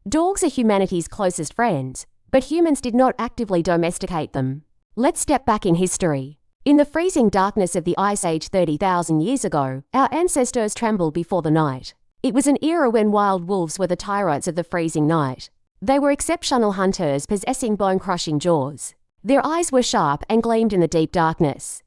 Dogs are humanity's closest friends, but humans did not actively domesticate them. Let's step back in history. In the freezing darkness of the Ice Age 30,000 years ago, our ancestors trembled before the night. It was an era when wild wolves were the tyrants of the freezing night. They were exceptional hunters possessing bone-crushing jaws. Their eyes were sharp and gleamed in the deep darkness.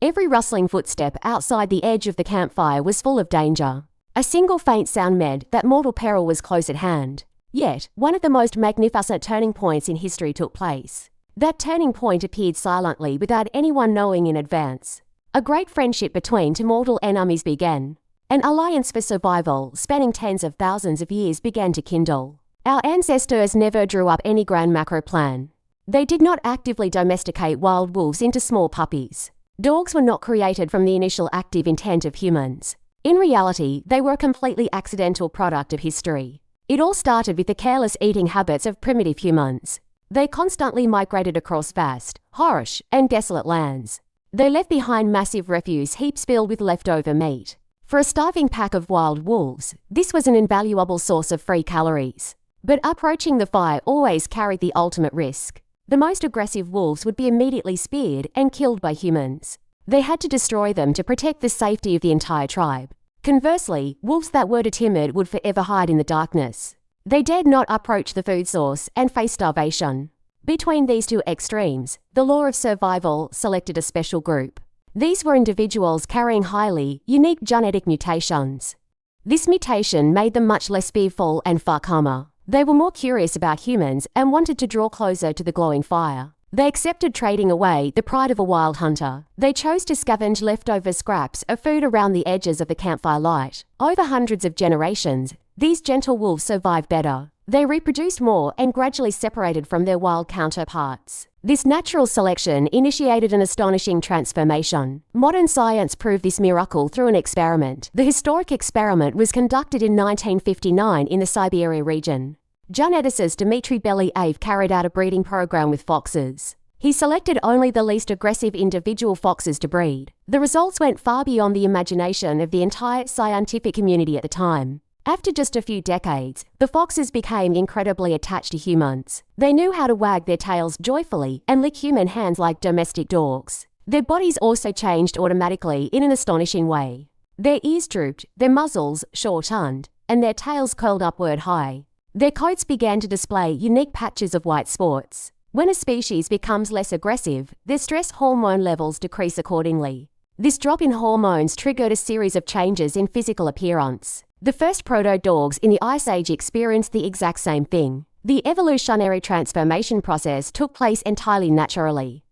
Every rustling footstep outside the edge of the campfire was full of danger. A single faint sound meant that mortal peril was close at hand. Yet, one of the most magnificent turning points in history took place. That turning point appeared silently without anyone knowing in advance. A great friendship between two mortal enemies began. An alliance for survival, spanning tens of thousands of years, began to kindle. Our ancestors never drew up any grand macro plan. They did not actively domesticate wild wolves into small puppies. Dogs were not created from the initial active intent of humans. In reality, they were a completely accidental product of history. It all started with the careless eating habits of primitive humans. They constantly migrated across vast, harsh, and desolate lands. They left behind massive refuse heaps filled with leftover meat. For a starving pack of wild wolves, this was an invaluable source of free calories. But approaching the fire always carried the ultimate risk. The most aggressive wolves would be immediately speared and killed by humans. They had to destroy them to protect the safety of the entire tribe. Conversely, wolves that were too timid would forever hide in the darkness. They dared not approach the food source and face starvation. Between these two extremes, the law of survival selected a special group. These were individuals carrying highly unique genetic mutations. This mutation made them much less fearful and far calmer. They were more curious about humans and wanted to draw closer to the glowing fire. They accepted trading away the pride of a wild hunter. They chose to scavenge leftover scraps of food around the edges of the campfire light. Over hundreds of generations, these gentle wolves survived better. They reproduced more and gradually separated from their wild counterparts. This natural selection initiated an astonishing transformation. Modern science proved this miracle through an experiment. The historic experiment was conducted in 1959 in the Siberian region. Geneticist Dmitri Belyaev carried out a breeding program with foxes. He selected only the least aggressive individual foxes to breed. The results went far beyond the imagination of the entire scientific community at the time. After just a few decades, the foxes became incredibly attached to humans. They knew how to wag their tails joyfully and lick human hands like domestic dogs. Their bodies also changed automatically in an astonishing way. Their ears drooped, their muzzles shortened, and their tails curled upward high. Their coats began to display unique patches of white spots. When a species becomes less aggressive, their stress hormone levels decrease accordingly. This drop in hormones triggered a series of changes in physical appearance. The first proto-dogs in the Ice Age experienced the exact same thing. The evolutionary transformation process took place entirely naturally.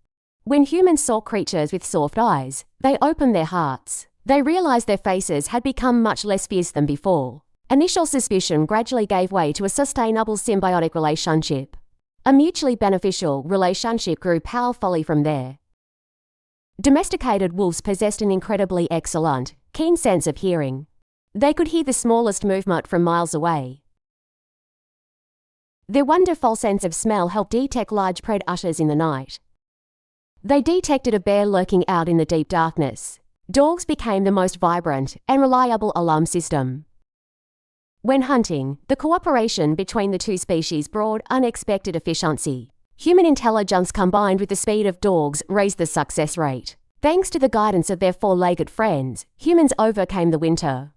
When humans saw creatures with soft eyes, they opened their hearts. They realized their faces had become much less fierce than before. Initial suspicion gradually gave way to a sustainable symbiotic relationship. A mutually beneficial relationship grew powerfully from there. Domesticated wolves possessed an incredibly excellent, keen sense of hearing. They could hear the smallest movement from miles away. Their wonderful sense of smell helped detect large predators in the night. They detected a bear lurking out in the deep darkness. Dogs became the most vibrant and reliable alarm system. When hunting, the cooperation between the two species brought unexpected efficiency. Human intelligence combined with the speed of dogs raised the success rate. Thanks to the guidance of their four-legged friends, humans overcame the winter.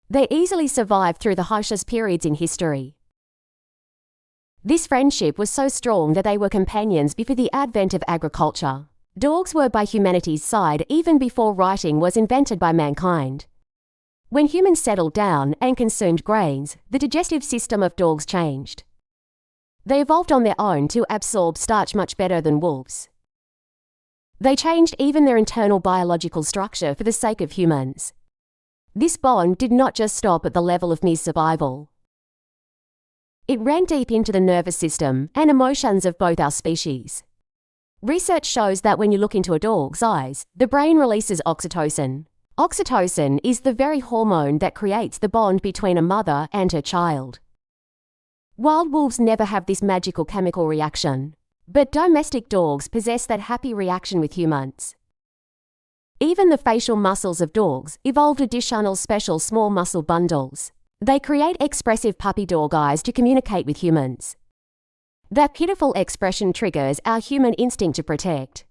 They easily survived through the harshest periods in history. This friendship was so strong that they were companions before the advent of agriculture. Dogs were by humanity's side even before writing was invented by mankind. When humans settled down and consumed grains, the digestive system of dogs changed. They evolved on their own to absorb starch much better than wolves. They changed even their internal biological structure for the sake of humans. This bond did not just stop at the level of mere survival. It ran deep into the nervous system and emotions of both our species. Research shows that when you look into a dog's eyes, the brain releases oxytocin. Oxytocin is the very hormone that creates the bond between a mother and her child. Wild wolves never have this magical chemical reaction, but domestic dogs possess that happy reaction with humans. Even the facial muscles of dogs evolved additional special small muscle bundles. They create expressive puppy-dog eyes to communicate with humans. That pitiful expression triggers our human instinct to protect.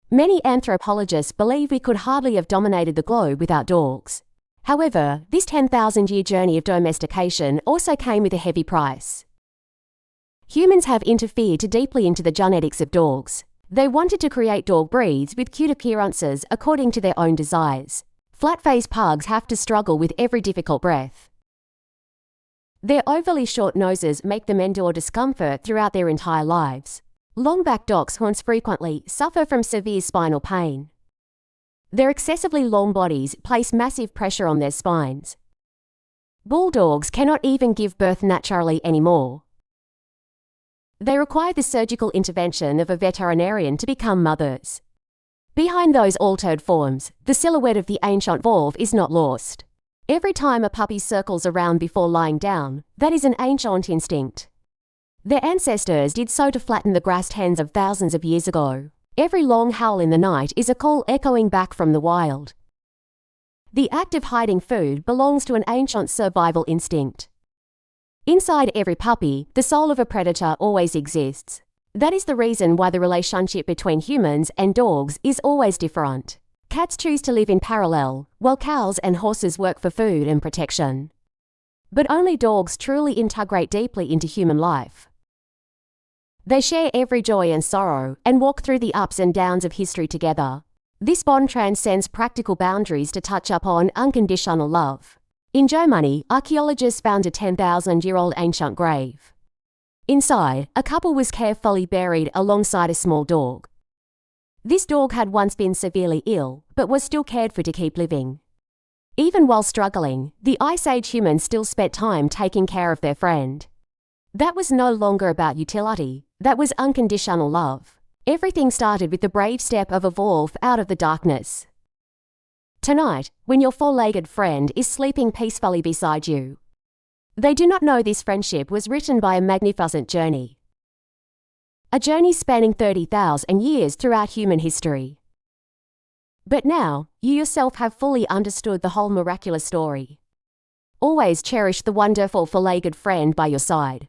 Many anthropologists believe we could hardly have dominated the globe without dogs. However, this 10,000-year journey of domestication also came with a heavy price. Humans have interfered too deeply into the genetics of dogs. They wanted to create dog breeds with cute appearances according to their own desires. Flat-faced pugs have to struggle with every difficult breath. Their overly short noses make them endure discomfort throughout their entire lives. Long-backed dachshunds frequently suffer from severe spinal pain. Their excessively long bodies place massive pressure on their spines. Bulldogs cannot even give birth naturally anymore. They require the surgical intervention of a veterinarian to become mothers. Behind those altered forms, the silhouette of the ancient wolf is not lost. Every time a puppy circles around before lying down, that is an ancient instinct. Their ancestors did so to flatten the grassed hens of thousands of years ago. Every long howl in the night is a call echoing back from the wild. The act of hiding food belongs to an ancient survival instinct. Inside every puppy, the soul of a predator always exists. That is the reason why the relationship between humans and dogs is always different. Cats choose to live in parallel, while cows and horses work for food and protection. But only dogs truly integrate deeply into human life. They share every joy and sorrow and walk through the ups and downs of history together. This bond transcends practical boundaries to touch upon unconditional love. In Germany, archaeologists found a 10,000-year-old ancient grave. Inside, a couple was carefully buried alongside a small dog. This dog had once been severely ill, but was still cared for to keep living. Even while struggling, the Ice Age humans still spent time taking care of their friend. That was no longer about utility, that was unconditional love. Everything started with the brave step of a wolf out of the darkness. Tonight, when your four-legged friend is sleeping peacefully beside you, they do not know this friendship was written by a magnificent journey. A journey spanning 30,000 years throughout human history. But now, you yourself have fully understood the whole miraculous story. Always cherish the wonderful four-legged friend by your side.